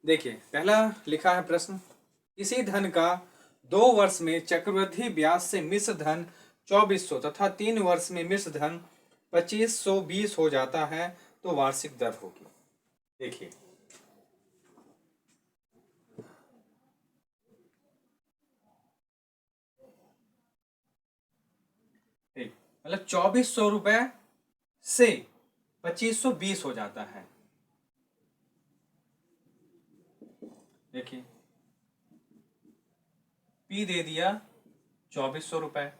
देखिए पहला लिखा है प्रश्न, किसी धन का 2 वर्ष में चक्रवृद्धि ब्याज से मिश्र धन 2400 तथा 3 वर्ष में मिश्र धन 2520 हो जाता है तो वार्षिक दर होगी। देखिए ठीक, मतलब 2400 रुपए से 2520 हो जाता है। देखिए पी दे दिया 2400 रुपए,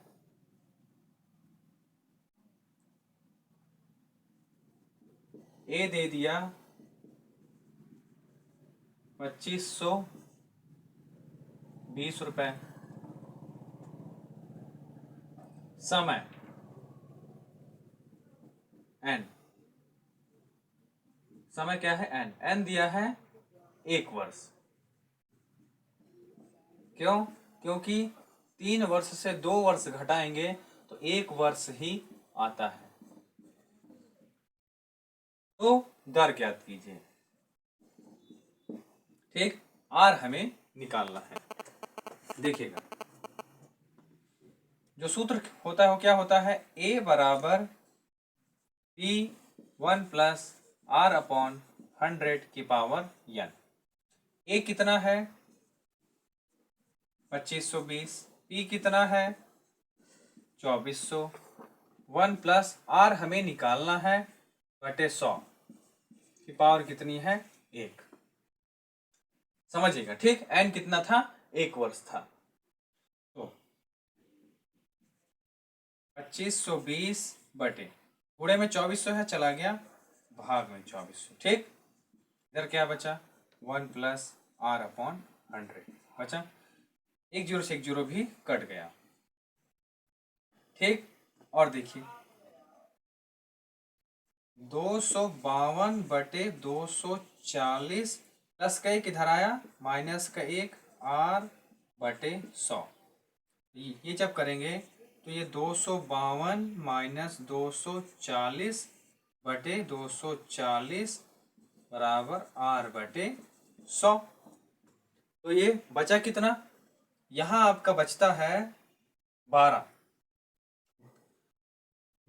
ए दे दिया 2520 रुपए, समय एन, समय क्या है एन, एन दिया है 1 वर्ष। क्यों? क्योंकि 3 वर्ष से 2 वर्ष घटाएंगे तो 1 वर्ष ही आता है। तो दर ज्ञात कीजिए। ठीक, आर हमें निकालना है। देखिएगा जो सूत्र होता है वो क्या होता है, ए बराबर पी 1 प्लस आर अपॉन 100 की पावर एन। ए कितना है 2520, पी कितना है 2400, 1 प्लस आर हमें निकालना है बटे 100 की पावर कितनी है 1। समझिएगा ठीक, एन कितना था 1 वर्ष था। तो 2520 बटे पूरे में 2400 है, चला गया भाग में 2400। ठीक, इधर क्या बचा 1 प्लस आर अपॉन 100 बचा, 1 जीरो से 1 जीरो भी कट गया। ठीक, और देखिए 252 बटे 240 प्लस का 1 इधर आया, माइनस का 1 आर बटे 100। ये जब करेंगे तो ये 252 माइनस 240 बटे 240 बराबर आर बटे 100। तो ये बचा कितना, यहाँ आपका बचता है 12।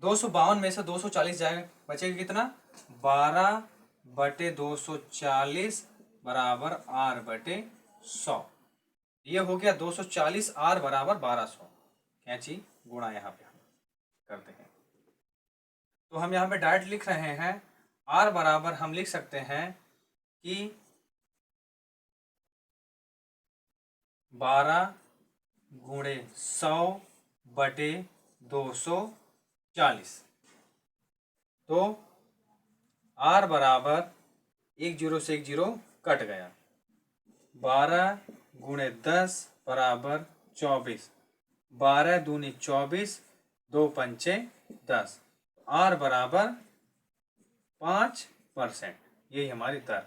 252 में से 240 जाएगा, बचेगा कितना 12 बटे 240 बराबर आर बटे 100। ये हो गया 240 आर बराबर 1200। कैंची गुणा यहाँ पे हम करते हैं, तो हम यहाँ पे डायरेक्ट लिख रहे हैं आर बराबर हम लिख सकते हैं कि 12 गुणे 100 बटे 240। तो आर बराबर 1 जीरो से 1 जीरो कट गया, 12 गुणे 10 बराबर 24, 12 दूनी 24, 2 पंचे 10, आर बराबर 5%। यही हमारी दर,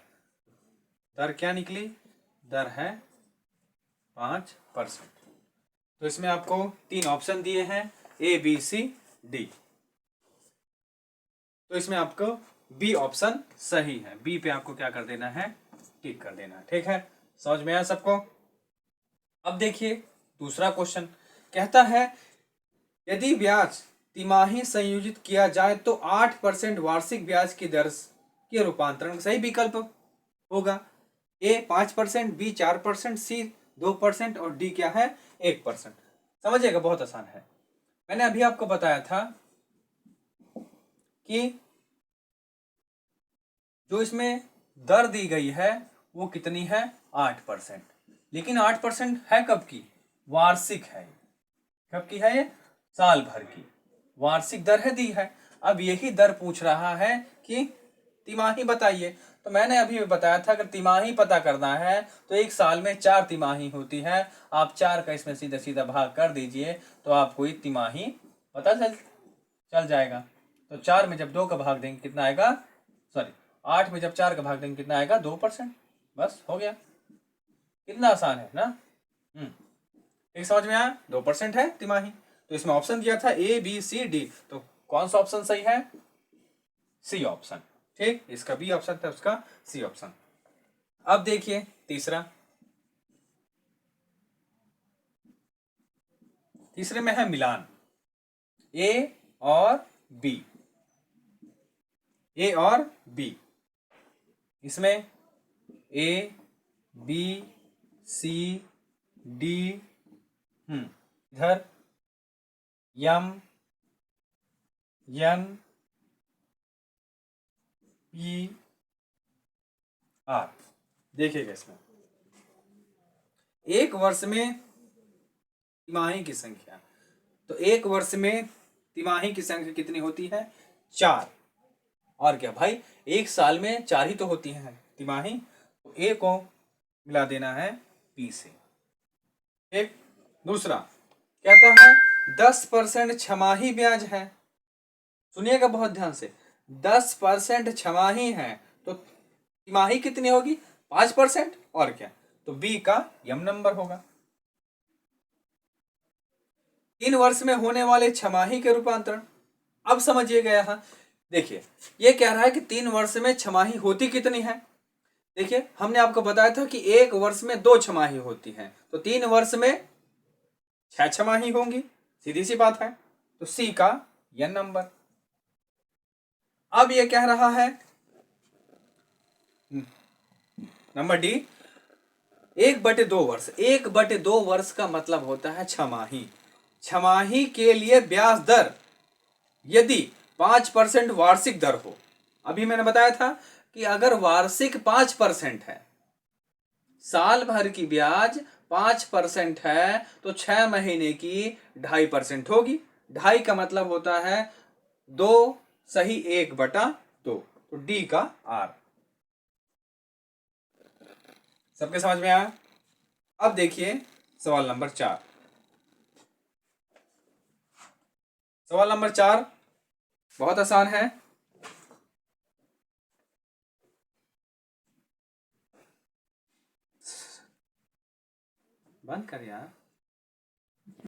दर क्या निकली, दर है 5%। तो इसमें आपको 3 ऑप्शन दिए हैं ए बी सी डी, तो इसमें आपको बी ऑप्शन सही है, बी पे आपको क्या कर देना है, टिक कर देना है। ठीक है, समझ में आया सबको। अब देखिए दूसरा क्वेश्चन कहता है यदि ब्याज तिमाही संयोजित किया जाए तो 8% वार्षिक ब्याज की दर के रूपांतरण सही विकल्प होगा। ए 5%, बी 4%, सी 2% और डी क्या है 1%। समझिएगा बहुत आसान है। मैंने अभी आपको बताया था कि जो इसमें दर दी गई है वो कितनी है 8%, लेकिन 8% है कब की, वार्षिक है। कब की है ये, साल भर की वार्षिक दर है दी है। अब यही दर पूछ रहा है कि तिमाही बताइए, तो मैंने अभी बताया था अगर तिमाही पता करना है तो एक साल में 4 तिमाही होती है, आप 4 का इसमें सीधा सीधा भाग कर दीजिए तो आपको एक तिमाही पता चल जाएगा। तो 4 में जब 2 का भाग देंगे कितना आएगा, सॉरी 8 में जब 4 का भाग देंगे कितना आएगा 2%, बस हो गया। कितना आसान है ना। एक समझ में आया, 2% है तिमाही। तो इसमें ऑप्शन दिया था ए बी सी डी, तो कौन सा ऑप्शन सही है, सी ऑप्शन। ठीक, इसका बी ऑप्शन था, उसका सी ऑप्शन। अब देखिए तीसरे में है मिलान, ए और बी, ए और बी। इसमें ए बी सी डी, इधर यम एन पी आर। देखिएगा इसमें एक वर्ष में तिमाही की संख्या, तो एक वर्ष में तिमाही की संख्या कितनी होती है? 4। और क्या भाई, एक साल में 4 ही तो होती हैं तिमाही, तो ए को मिला देना है बी से। एक दूसरा कहता है 10% छमाही ब्याज है। सुनिएगा बहुत ध्यान से, 10% छमाही है तो तिमाही कितनी होगी? 5%। और क्या, तो बी का यम नंबर होगा। 3 वर्ष में होने वाले छमाही के रूपांतरण, अब समझिएगा। यहाँ देखिए ये कह रहा है कि 3 वर्ष में छमाही होती कितनी है। देखिए हमने आपको बताया था कि एक वर्ष में 2 छमाही होती हैं, तो 3 वर्ष में 6 छमाही होंगी, सीधी सी बात है। तो सी का यन नंबर। अब ये कह रहा है नंबर डी 1/2 वर्ष। 1/2 वर्ष का मतलब होता है छमाही। छमाही के लिए ब्याज दर यदि 5% वार्षिक दर हो, अभी मैंने बताया था कि अगर वार्षिक 5% है, साल भर की ब्याज 5% है, तो 6 महीने की 2.5% होगी। 2.5 का मतलब होता है 2 सही 1/2, तो डी का आर। सबके समझ में आया? अब देखिए सवाल नंबर 4। सवाल नंबर 4 बहुत आसान है। बंद कर यार।